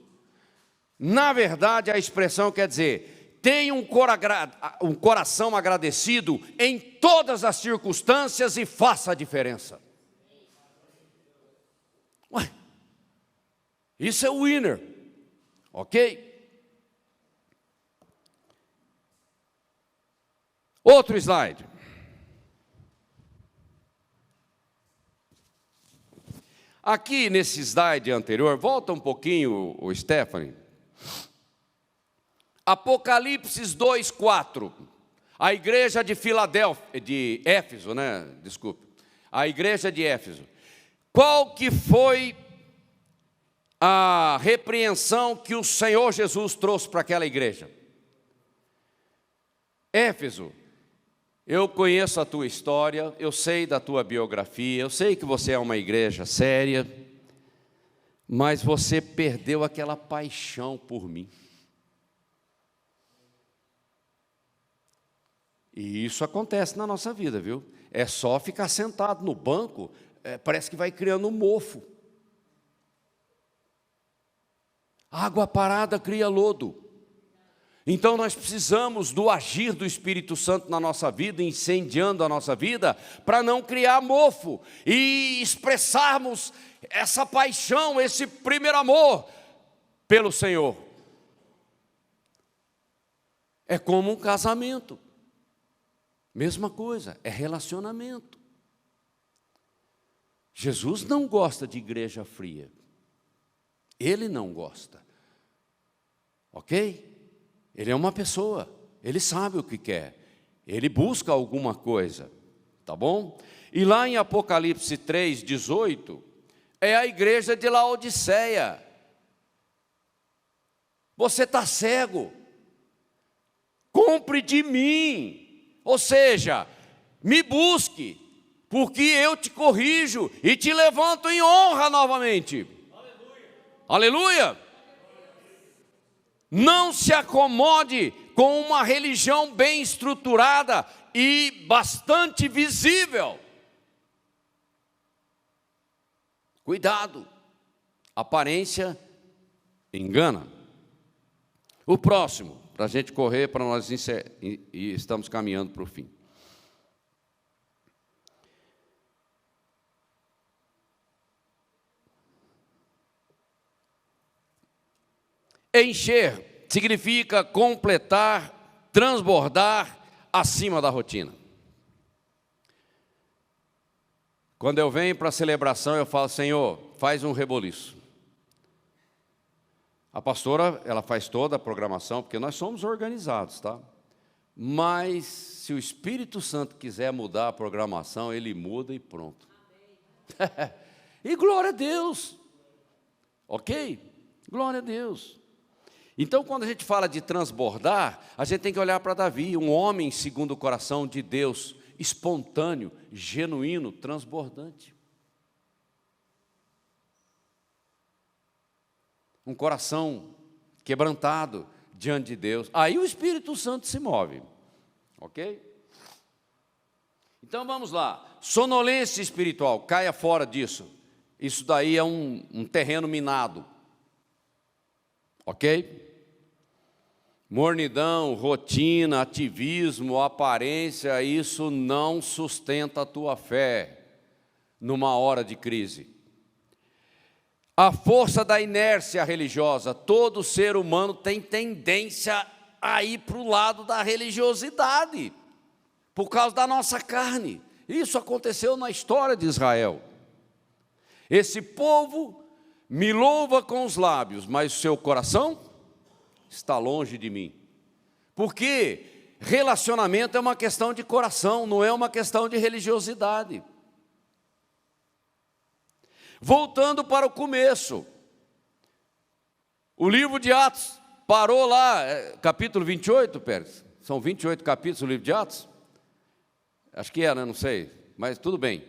Na verdade, a expressão quer dizer, tenha um coração agradecido em todas as circunstâncias e faça a diferença. Ué, isso é winner, ok? Outro slide. Aqui nesse slide anterior, volta um pouquinho, o Stephanie. Apocalipse 2:4. A igreja de Filadélfia, de Éfeso, né? Desculpe. A igreja de Éfeso. Qual que foi a repreensão que o Senhor Jesus trouxe para aquela igreja? Éfeso, eu conheço a tua história, eu sei da tua biografia, eu sei que você é uma igreja séria, mas você perdeu aquela paixão por mim. E isso acontece na nossa vida, viu? É só ficar sentado no banco, parece que vai criando um mofo. Água parada cria lodo. Então nós precisamos do agir do Espírito Santo na nossa vida, incendiando a nossa vida, para não criar mofo e expressarmos essa paixão, esse primeiro amor pelo Senhor. É como um casamento. Mesma coisa, é relacionamento. Jesus não gosta de igreja fria. Ele não gosta. Ok? Ele é uma pessoa, ele sabe o que quer, ele busca alguma coisa, tá bom? E lá em Apocalipse 3:18, é a igreja de Laodiceia. Você está cego, compre de mim, ou seja, me busque, porque eu te corrijo e te levanto em honra novamente. Aleluia! Aleluia! Não se acomode com uma religião bem estruturada e bastante visível. Cuidado, aparência engana. O próximo, para a gente correr, para nós e estamos caminhando para o fim. Encher significa completar, transbordar acima da rotina. Quando eu venho para a celebração, eu falo, Senhor, faz um reboliço. A pastora, ela faz toda a programação, porque nós somos organizados, tá? Mas, se o Espírito Santo quiser mudar a programação, ele muda e pronto. E glória a Deus. Ok? Glória a Deus. Então, quando a gente fala de transbordar, a gente tem que olhar para Davi, um homem segundo o coração de Deus, espontâneo, genuíno, transbordante. Um coração quebrantado diante de Deus. Aí o Espírito Santo se move, ok? Então vamos lá, sonolência espiritual, caia fora disso. Isso daí é um terreno minado, ok? Mornidão, rotina, ativismo, aparência, isso não sustenta a tua fé numa hora de crise. A força da inércia religiosa, todo ser humano tem tendência a ir para o lado da religiosidade, por causa da nossa carne. Isso aconteceu na história de Israel. Esse povo me louva com os lábios, mas o seu coração está longe de mim. Porque relacionamento é uma questão de coração, não é uma questão de religiosidade. Voltando para o começo, o livro de Atos parou lá, capítulo 28, Pérez? São 28 capítulos do livro de Atos? Acho que né? Não sei, mas tudo bem.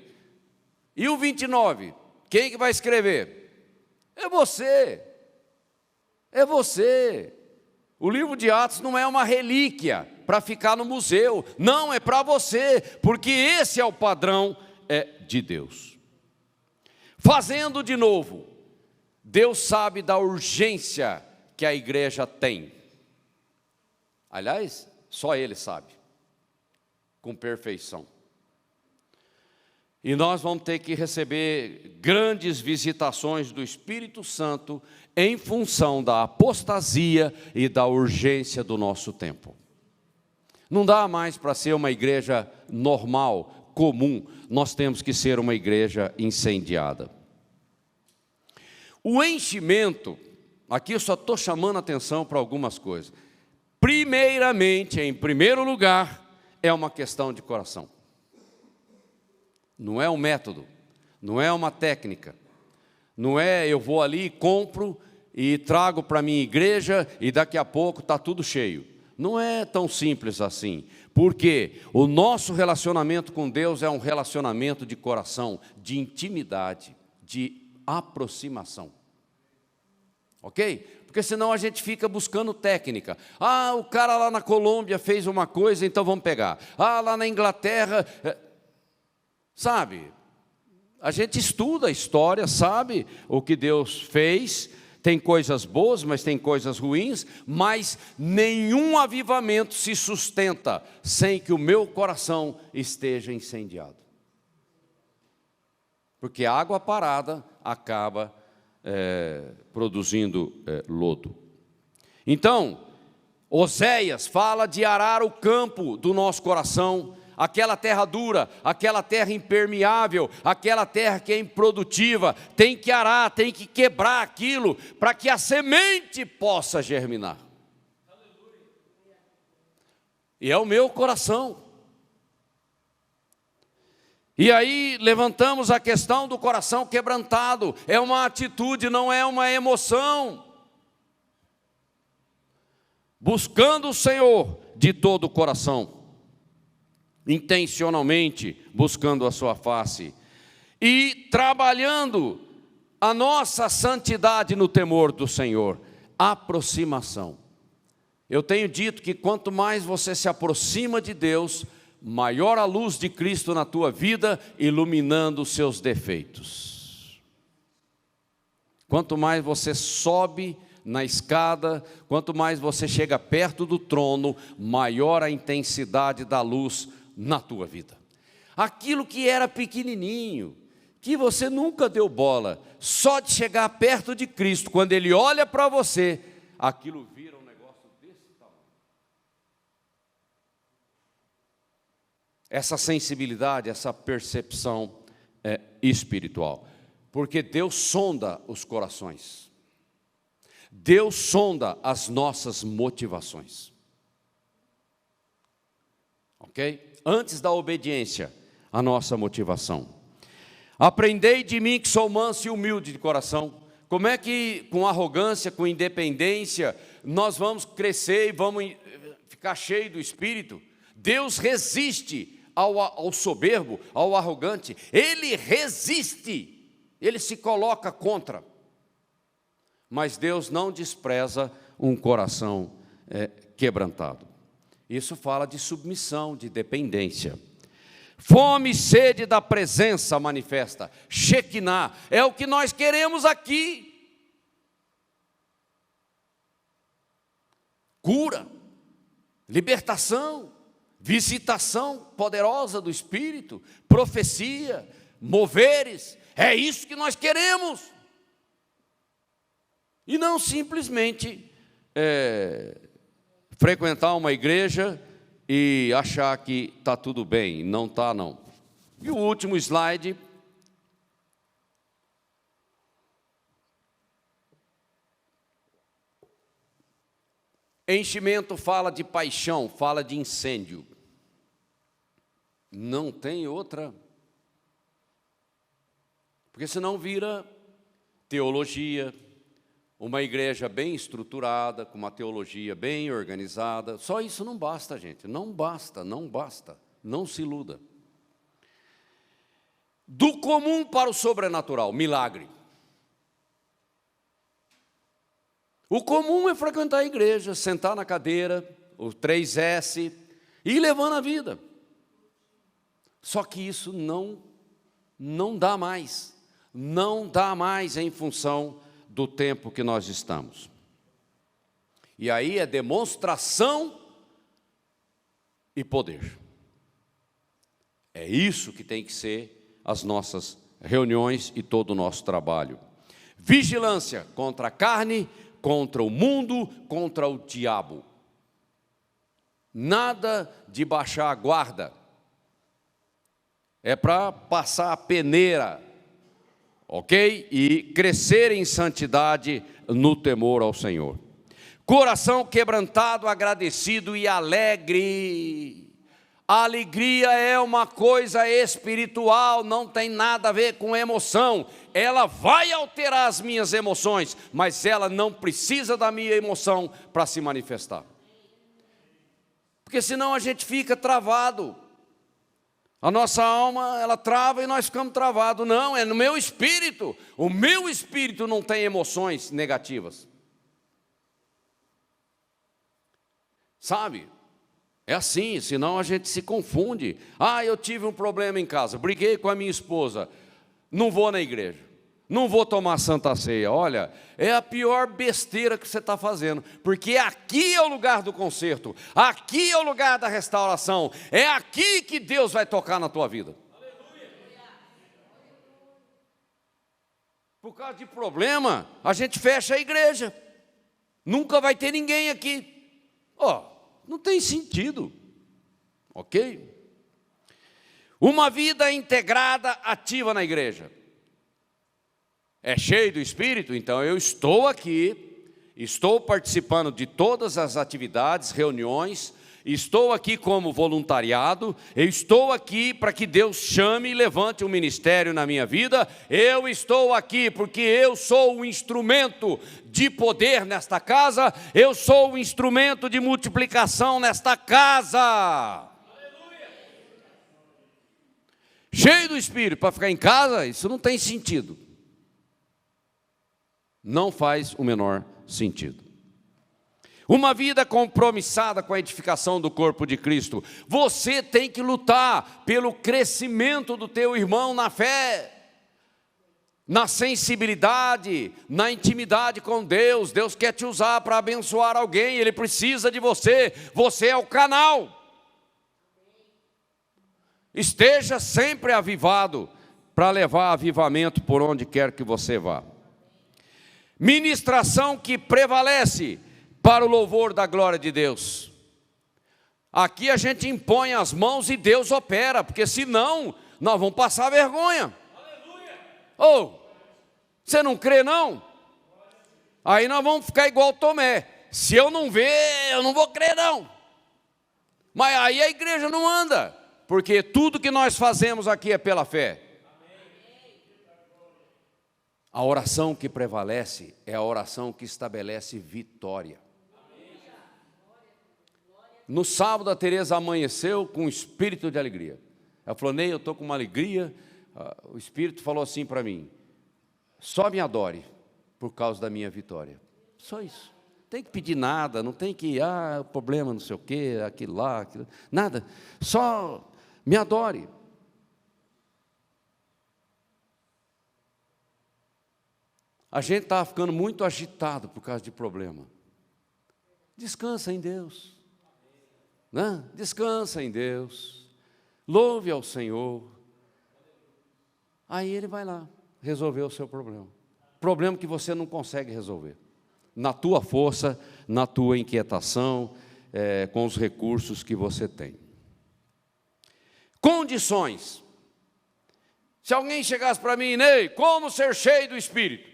E o 29, quem que vai escrever? É você. É você. O livro de Atos não é uma relíquia para ficar no museu. Não, é para você, porque esse é o padrão de Deus. Fazendo de novo, Deus sabe da urgência que a igreja tem. Aliás, só Ele sabe, com perfeição. E nós vamos ter que receber grandes visitações do Espírito Santo em função da apostasia e da urgência do nosso tempo. Não dá mais para ser uma igreja normal, comum, nós temos que ser uma igreja incendiada. O enchimento, aqui eu só estou chamando a atenção para algumas coisas. Primeiramente, em primeiro lugar, é uma questão de coração. Não é um método, não é uma técnica, não é eu vou ali, compro e trago para a minha igreja e daqui a pouco está tudo cheio. Não é tão simples assim, porque o nosso relacionamento com Deus é um relacionamento de coração, de intimidade, de aproximação. Ok? Porque senão a gente fica buscando técnica. Ah, o cara lá na Colômbia fez uma coisa, então vamos pegar. Ah, lá na Inglaterra... Sabe, a gente estuda a história, sabe o que Deus fez, tem coisas boas, mas tem coisas ruins, mas nenhum avivamento se sustenta sem que o meu coração esteja incendiado. Porque a água parada acaba produzindo lodo. Então, Oséias fala de arar o campo do nosso coração, aquela terra dura, aquela terra impermeável, aquela terra que é improdutiva, tem que arar, tem que quebrar aquilo, para que a semente possa germinar. E é o meu coração. E aí levantamos a questão do coração quebrantado, é uma atitude, não é uma emoção. Buscando o Senhor de todo o coração, intencionalmente buscando a sua face e trabalhando a nossa santidade no temor do Senhor, aproximação. Eu tenho dito que quanto mais você se aproxima de Deus, maior a luz de Cristo na tua vida, iluminando os seus defeitos. Quanto mais você sobe na escada, quanto mais você chega perto do trono, maior a intensidade da luz na tua vida. Aquilo que era pequenininho, que você nunca deu bola, só de chegar perto de Cristo, quando Ele olha para você, aquilo vira um negócio desse tamanho. Essa sensibilidade, essa percepção espiritual, porque Deus sonda os corações, Deus sonda as nossas motivações, ok? Antes da obediência, a nossa motivação. Aprendei de mim que sou manso e humilde de coração. Como é que com arrogância, com independência, nós vamos crescer e vamos ficar cheio do Espírito? Deus resiste ao soberbo, ao arrogante. Ele resiste, Ele se coloca contra. Mas Deus não despreza um coração quebrantado. Isso fala de submissão, de dependência. Fome e sede da presença manifesta. Shekinah, é o que nós queremos aqui. Cura, libertação, visitação poderosa do Espírito, profecia, moveres. É isso que nós queremos. E não simplesmente frequentar uma igreja e achar que está tudo bem. Não está, não. E o último slide. Enchimento fala de paixão, fala de incêndio. Não tem outra. Porque senão vira teologia, uma igreja bem estruturada, com uma teologia bem organizada. Só isso não basta, gente. Não basta, não basta. Não se iluda. Do comum para o sobrenatural, milagre. O comum é frequentar a igreja, sentar na cadeira, o 3S, e ir levando a vida. Só que isso não dá mais. Não dá mais em função do tempo que nós estamos. E aí é demonstração e poder. É isso que tem que ser as nossas reuniões e todo o nosso trabalho. Vigilância contra a carne, contra o mundo, contra o diabo. Nada de baixar a guarda. É para passar a peneira, ok? E crescer em santidade no temor ao Senhor. Coração quebrantado, agradecido e alegre. A alegria é uma coisa espiritual, não tem nada a ver com emoção. Ela vai alterar as minhas emoções, mas ela não precisa da minha emoção para se manifestar. Porque senão a gente fica travado. A nossa alma, ela trava e nós ficamos travados. Não, é no meu espírito. O meu espírito não tem emoções negativas. Sabe? É assim, senão a gente se confunde. Ah, eu tive um problema em casa, briguei com a minha esposa, não vou na igreja, não vou tomar Santa Ceia. Olha, é a pior besteira que você está fazendo, porque aqui é o lugar do conserto, aqui é o lugar da restauração, é aqui que Deus vai tocar na tua vida. Por causa de problema, a gente fecha a igreja, nunca vai ter ninguém aqui. Não tem sentido, ok? Uma vida integrada, ativa na igreja. É cheio do Espírito? Então eu estou aqui, estou participando de todas as atividades, reuniões, estou aqui como voluntariado, eu estou aqui para que Deus chame e levante um ministério na minha vida, eu estou aqui porque eu sou um instrumento de poder nesta casa, eu sou um instrumento de multiplicação nesta casa. Aleluia. Cheio do Espírito para ficar em casa, isso não tem sentido. Não faz o menor sentido. Uma vida compromissada com a edificação do corpo de Cristo. Você tem que lutar pelo crescimento do teu irmão na fé, na sensibilidade, na intimidade com Deus. Deus quer te usar para abençoar alguém, Ele precisa de você, você é o canal. Esteja sempre avivado para levar avivamento por onde quer que você vá. Ministração que prevalece para o louvor da glória de Deus. Aqui a gente impõe as mãos e Deus opera, porque senão nós vamos passar vergonha. Você não crê não? Aí nós vamos ficar igual Tomé. Se eu não ver, eu não vou crer não. Mas aí a igreja não anda, porque tudo que nós fazemos aqui é pela fé. A oração que prevalece é a oração que estabelece vitória. No sábado a Tereza amanheceu com um espírito de alegria. Ela falou: Ney, eu estou com uma alegria. O Espírito falou assim para mim: só me adore por causa da minha vitória. Só isso. Não tem que pedir nada, não tem que, problema não sei o quê, aquilo lá, aquilo, nada. Só me adore. A gente estava ficando muito agitado por causa de problema. Descansa em Deus. Né? Descansa em Deus. Louve ao Senhor. Aí Ele vai lá resolver o seu problema. Problema que você não consegue resolver. Na tua força, na tua inquietação, com os recursos que você tem. Condições. Se alguém chegasse para mim: Ney, como ser cheio do Espírito?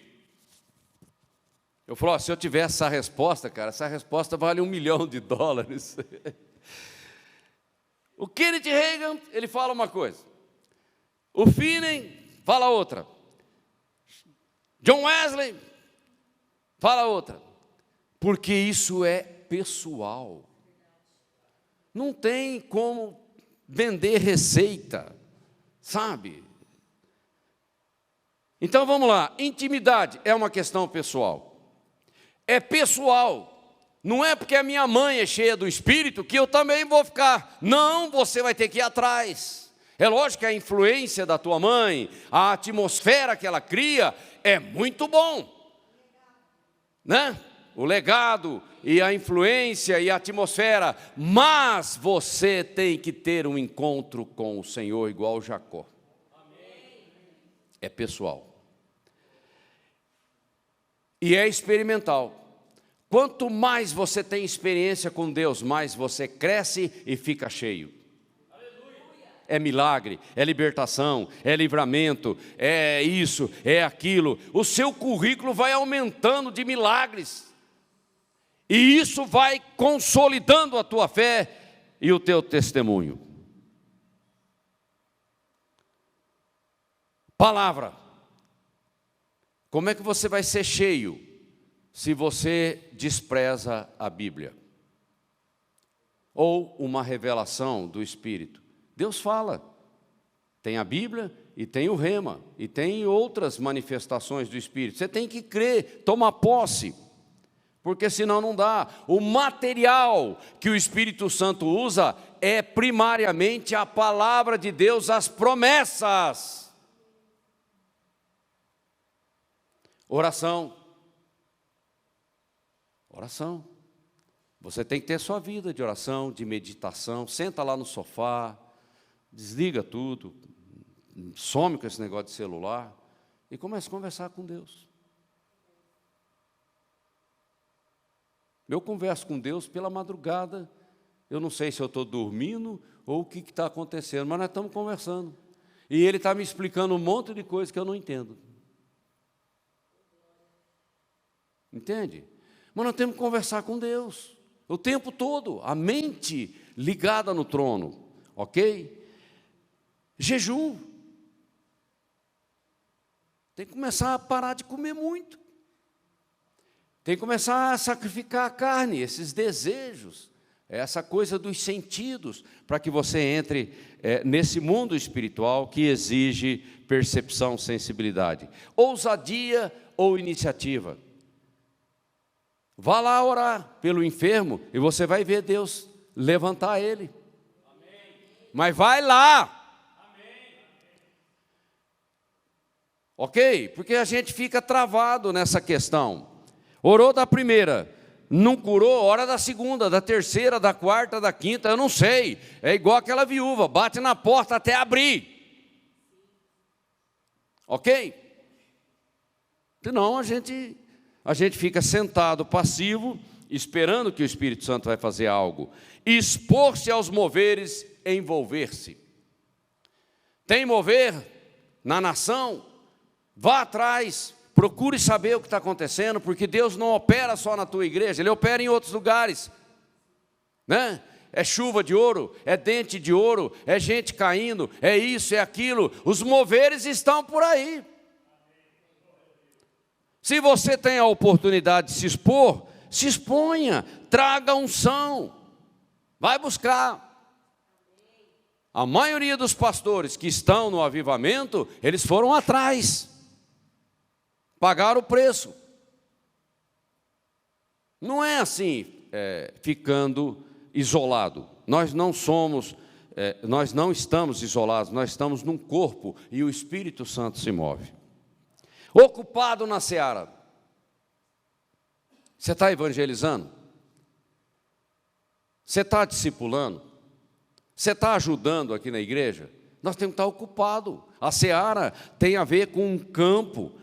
Eu falo: se eu tivesse essa resposta, cara, essa resposta vale $1 milhão. O Kenneth Hagin, ele fala uma coisa, o Finney fala outra, John Wesley, fala outra. Porque isso é pessoal. Não tem como vender receita, sabe? Então vamos lá, intimidade é uma questão pessoal. É pessoal. Não é porque a minha mãe é cheia do Espírito que eu também vou ficar. Não, você vai ter que ir atrás. É lógico que a influência da tua mãe, a atmosfera que ela cria, é muito bom, né? O legado e a influência e a atmosfera, mas você tem que ter um encontro com o Senhor igual Jacó. É pessoal. E é experimental. Quanto mais você tem experiência com Deus, mais você cresce e fica cheio. É milagre, é libertação, é livramento, é isso, é aquilo. O seu currículo vai aumentando de milagres. E isso vai consolidando a tua fé e o teu testemunho. Palavra. Como é que você vai ser cheio se você despreza a Bíblia? Ou uma revelação do Espírito. Deus fala. Tem a Bíblia e tem o rema. E tem outras manifestações do Espírito. Você tem que crer, tomar posse. Porque senão não dá. O material que o Espírito Santo usa é primariamente a palavra de Deus, as promessas. Oração. Oração. Você tem que ter sua vida de oração, de meditação. Senta lá no sofá, desliga tudo, some com esse negócio de celular e começa a conversar com Deus. Eu converso com Deus pela madrugada. Eu não sei se eu estou dormindo ou o que está acontecendo, mas nós estamos conversando. E Ele está me explicando um monte de coisa que eu não entendo. Entende? Mas nós temos que conversar com Deus o tempo todo, a mente ligada no trono, ok? Jejum. Tem que começar a parar de comer muito. Tem que começar a sacrificar a carne, esses desejos, essa coisa dos sentidos, para que você entre nesse mundo espiritual que exige percepção, sensibilidade. Ousadia ou iniciativa. Vá lá orar pelo enfermo e você vai ver Deus levantar ele. Amém. Mas vai lá. Amém. Ok? Porque a gente fica travado nessa questão. Orou da primeira, não curou, ora da segunda, da terceira, da quarta, da quinta, eu não sei. É igual aquela viúva, bate na porta até abrir. Ok? Senão a gente fica sentado, passivo, esperando que o Espírito Santo vai fazer algo. Expor-se aos moveres, envolver-se. Tem mover na nação? Vá atrás. Procure saber o que está acontecendo, porque Deus não opera só na tua igreja, Ele opera em outros lugares, né? É chuva de ouro, é dente de ouro, é gente caindo, é isso, é aquilo. Os moveres estão por aí. Se você tem a oportunidade de se expor, se exponha, traga unção, vai buscar. A maioria dos pastores que estão no avivamento, eles foram atrás. Pagaram o preço. Não é assim, ficando isolado. Nós não estamos isolados, nós estamos num corpo e o Espírito Santo se move. Ocupado na seara. Você está evangelizando? Você está discipulando? Você está ajudando aqui na igreja? Nós temos que estar ocupados. A seara tem a ver com um campo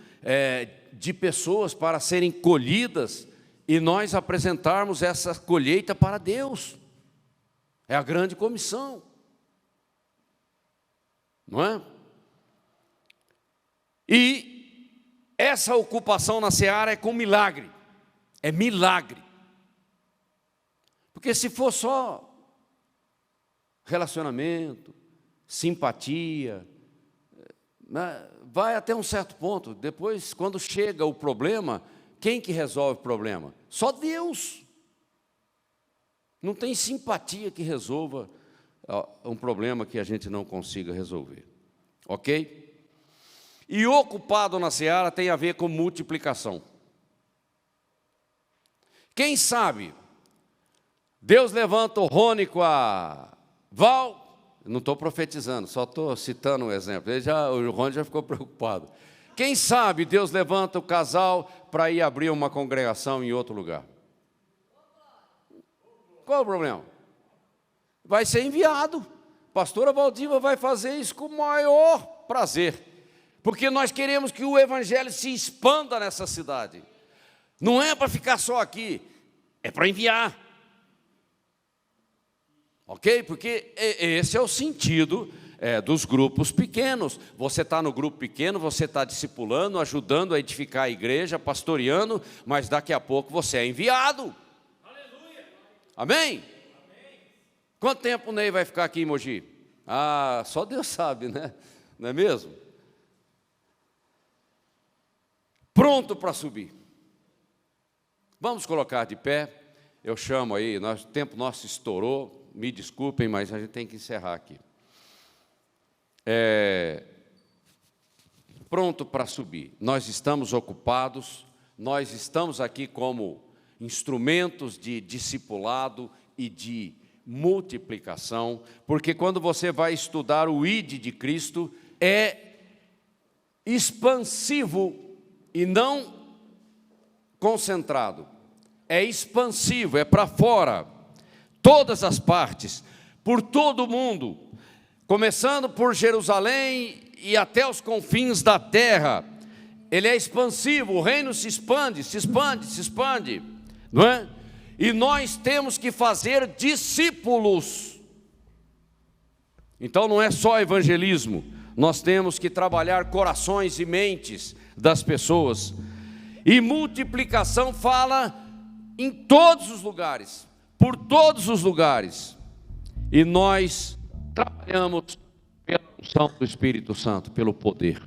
de pessoas para serem colhidas e nós apresentarmos essa colheita para Deus. É a grande comissão, não é? E essa ocupação na seara é com milagre, é milagre. Porque se for só relacionamento, simpatia, né, vai até um certo ponto. Depois, quando chega o problema, quem que resolve o problema? Só Deus. Não tem simpatia que resolva um problema que a gente não consiga resolver. Ok? E ocupado na seara tem a ver com multiplicação. Quem sabe, Deus levanta o Rony com a Val, não estou profetizando, só estou citando um exemplo, o Rony já ficou preocupado. Quem sabe Deus levanta o casal para ir abrir uma congregação em outro lugar. Qual o problema? Vai ser enviado. Pastora Valdiva vai fazer isso com o maior prazer, porque nós queremos que o evangelho se expanda nessa cidade. Não é para ficar só aqui, é para enviar. Ok? Porque esse é o sentido dos grupos pequenos. Você está no grupo pequeno, você está discipulando, ajudando a edificar a igreja, pastoreando, mas daqui a pouco você é enviado. Aleluia. Amém? Amém? Quanto tempo o Ney vai ficar aqui em Mogi? Ah, só Deus sabe, né? Não é mesmo? Pronto para subir. Vamos colocar de pé. Eu chamo aí, o tempo nosso estourou. Me desculpem, mas a gente tem que encerrar aqui. Pronto para subir. Nós estamos ocupados, nós estamos aqui como instrumentos de discipulado e de multiplicação, porque quando você vai estudar o ID de Cristo, é expansivo e não concentrado. É expansivo, é para fora. Todas as partes, por todo o mundo, começando por Jerusalém e até os confins da terra. Ele é expansivo, o reino se expande, se expande, se expande, não é? E nós temos que fazer discípulos. Então não é só evangelismo, nós temos que trabalhar corações e mentes das pessoas. E multiplicação fala em todos os lugares, por todos os lugares. E nós trabalhamos pela unção do Espírito Santo, pelo poder.